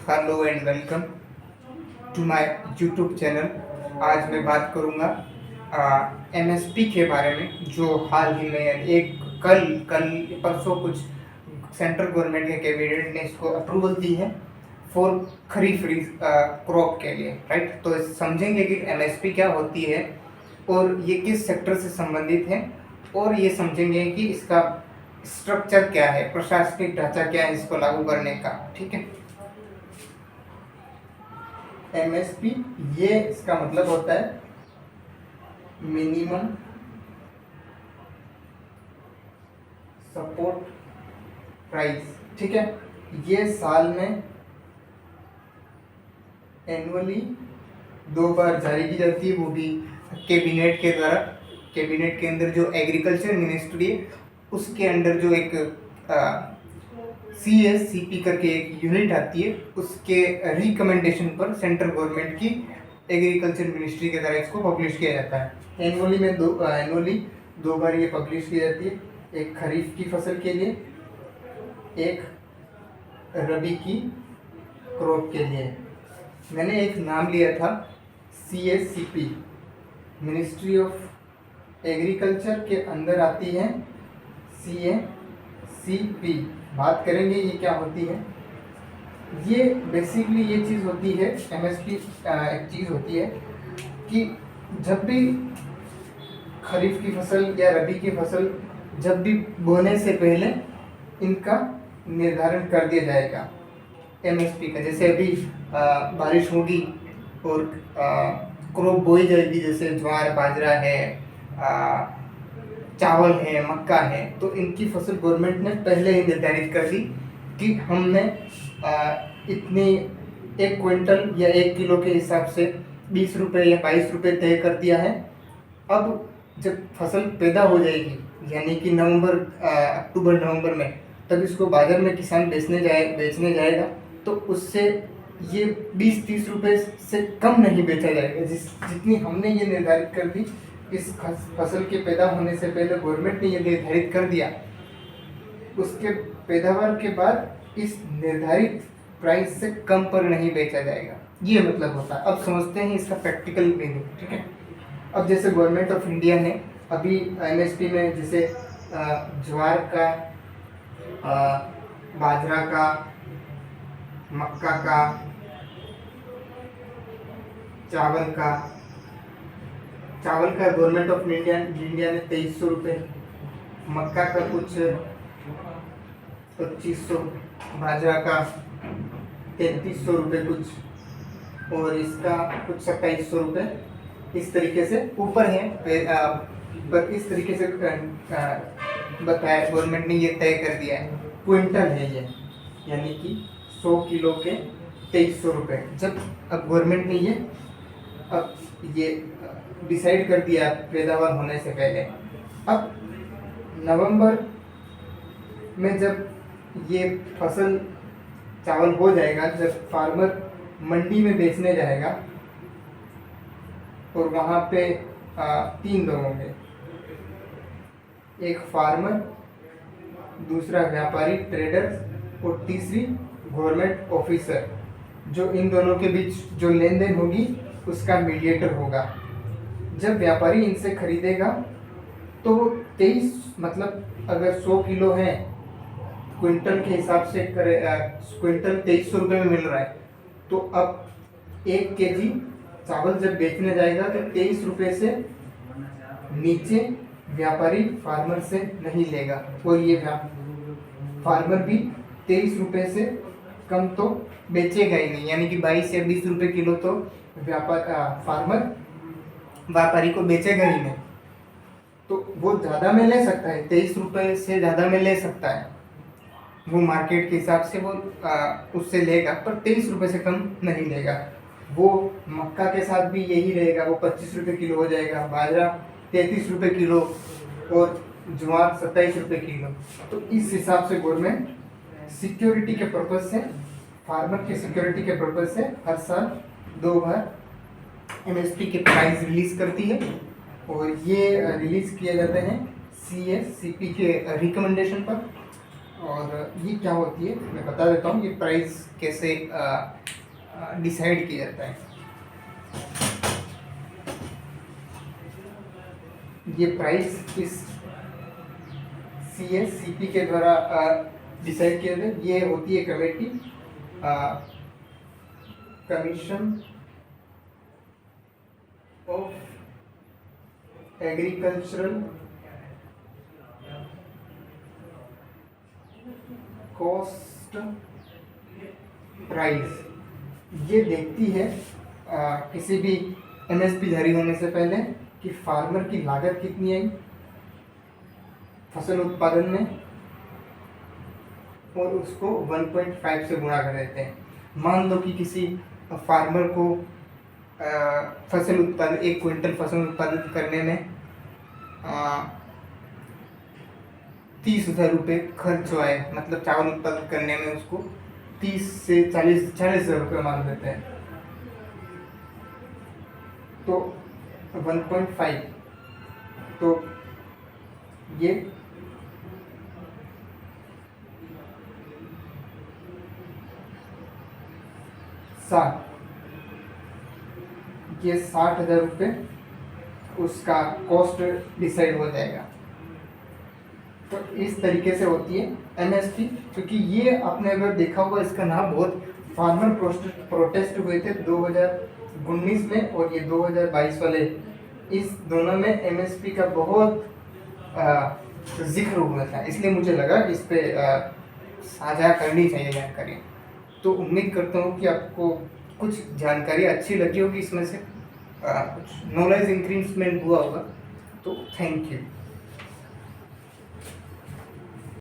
Hello and welcome to my YouTube channel. आज मैं बात करूँगा एमएसपी के बारे में, जो हाल ही में एक कल कल परसों कुछ सेंट्रल गवर्नमेंट के कैबिनेट ने इसको अप्रूवल दी है फॉर खरीफ क्रॉप के लिए, राइट। तो समझेंगे कि एमएसपी क्या होती है और ये किस सेक्टर से संबंधित है, और ये समझेंगे कि इसका स्ट्रक्चर क्या है, प्रशासनिक ढांचा क्या है इसको लागू करने का। ठीक है। एमएसपी ये इसका मतलब होता है मिनिमम सपोर्ट प्राइस। ठीक है। ये साल में एनुअली 2 बार जारी की जाती है, वो भी कैबिनेट के द्वारा। कैबिनेट के अंदर जो एग्रीकल्चर मिनिस्ट्री है उसके अंडर जो एक CSCP करके एक यूनिट आती है, उसके रिकमेंडेशन पर सेंट्रल गवर्नमेंट की एग्रीकल्चर मिनिस्ट्री के द्वारा इसको पब्लिश किया जाता है। एनुअली दो बार ये पब्लिश की जाती है, एक खरीफ की फसल के लिए, एक रबी की क्रॉप के लिए। मैंने एक नाम लिया था CSCP, मिनिस्ट्री ऑफ एग्रीकल्चर के अंदर आती है CSCP। बात करेंगे ये क्या होती है। ये बेसिकली ये चीज़ होती है, एमएसपी एक चीज़ होती है कि जब भी खरीफ की फसल या रबी की फसल जब भी बोने से पहले इनका निर्धारण कर दिया जाएगा एमएसपी का। जैसे अभी बारिश होगी और क्रॉप बोई जाएगी, जैसे ज्वार बाजरा है, चावल है, मक्का है, तो इनकी फसल गवर्नमेंट ने पहले ही निर्धारित कर दी कि हमने इतनी 1 क्विंटल या 1 किलो के हिसाब से 20 रुपये या 22 रुपये तय कर दिया है। अब जब फसल पैदा हो जाएगी, यानी कि अक्टूबर नवंबर में, तब इसको बाजार में किसान बेचने जाएगा, तो उससे ये 20-30 रुपये से कम नहीं बेचा जाएगा। जितनी हमने ये निर्धारित कर दी, इस फसल के पैदा होने से पहले गवर्नमेंट ने ये निर्धारित कर दिया, उसके पैदावार के बाद इस निर्धारित प्राइस से कम पर नहीं बेचा जाएगा। ये मतलब होता है। अब समझते हैं इसका प्रैक्टिकल मीनिंग। ठीक है। अब जैसे गवर्नमेंट ऑफ इंडिया ने अभी एमएसपी में जैसे ज्वार का, बाजरा का, मक्का का, चावल का गवर्नमेंट ऑफ इंडिया ने 2300 रुपये, मक्का का कुछ 2500, बाजरा का 3300 रुपये कुछ, और इसका कुछ 2700 रुपये। इस तरीके से ऊपर है, इस तरीके से बताया गवर्नमेंट ने, ये तय कर दिया है। क्विंटल है ये, यानी कि 100 किलो के 2300 रुपये। जब अब गवर्नमेंट ने ये डिसाइड कर दिया पैदावार होने से पहले, अब नवंबर में जब ये फसल चावल हो जाएगा, जब फार्मर मंडी में बेचने जाएगा, और वहाँ पे 3 लोग होंगे, एक फार्मर, दूसरा व्यापारी ट्रेडर, और तीसरी गवर्नमेंट ऑफिसर, जो इन दोनों के बीच जो लेन देन होगी उसका मीडिएटर होगा। जब व्यापारी इनसे खरीदेगा तो 23, मतलब अगर 100 किलो है, क्विंटल के हिसाब से क्विंटल 2300 रुपये में मिल रहा है, तो अब 1 केजी चावल जब बेचने जाएगा तो 23 रुपये से नीचे व्यापारी फार्मर से नहीं लेगा, और ये फार्मर भी 23 रुपये से कम तो बेचेगा ही नहीं, यानी कि 22 या 20 रुपये किलो तो फार्मर व्यापारी को बेचेगा ही नहीं। तो वो ज़्यादा में ले सकता है, 23 रुपये से ज़्यादा में ले सकता है, वो मार्केट के हिसाब से वो उससे लेगा, पर 23 रुपये से कम नहीं लेगा। वो मक्का के साथ भी यही रहेगा, वो 25 रुपये किलो हो जाएगा, बाजरा 33 रुपये किलो, और ज्वार 27 रुपये किलो। तो इस हिसाब से गवर्नमेंट सिक्योरिटी के पर्पज़ से, फार्मर के सिक्योरिटी के पर्पज़ से हर साल 2 बार एमएसपी के प्राइस रिलीज़ करती है, और ये रिलीज़ किए जाते हैं CSCP के रिकमेंडेशन पर। और और ये क्या होती है मैं बता देता हूँ, ये प्राइस कैसे डिसाइड किया जाता है। ये प्राइस इस CSCP के द्वारा डिसाइड किया जाता है। ये होती है committee, commission of agricultural cost price. ये देखती है किसी भी MSP जारी होने से पहले कि फार्मर की लागत कितनी आई फसल उत्पादन में, और उसको 1.5 से गुणा कर देते हैं। मान लो कि किसी फार्मर को फसल उत्पादन 1 क्विंटल फसल उत्पादित करने में 30,000 रुपये खर्च हुआ है, मतलब चावल उत्पादित करने में उसको 30 से 40,000 रुपये मान देते हैं। तो 1.5, तो ये 60,000 रुपये उसका कॉस्ट डिसाइड हो जाएगा। तो इस तरीके से होती है MSP, क्योंकि ये आपने अगर देखा होगा इसका नाम बहुत फार्मर प्रोटेस्ट हुए थे 2019 में और ये 2022 वाले, इस दोनों में MSP का बहुत जिक्र हुआ था, इसलिए मुझे लगा इस पे साझा करनी चाहिए जानकारी। तो उम्मीद करता हूँ कि आपको कुछ जानकारी अच्छी लगी होगी, इसमें से कुछ नॉलेज इंक्रीजमेंट हुआ होगा। तो थैंक यू।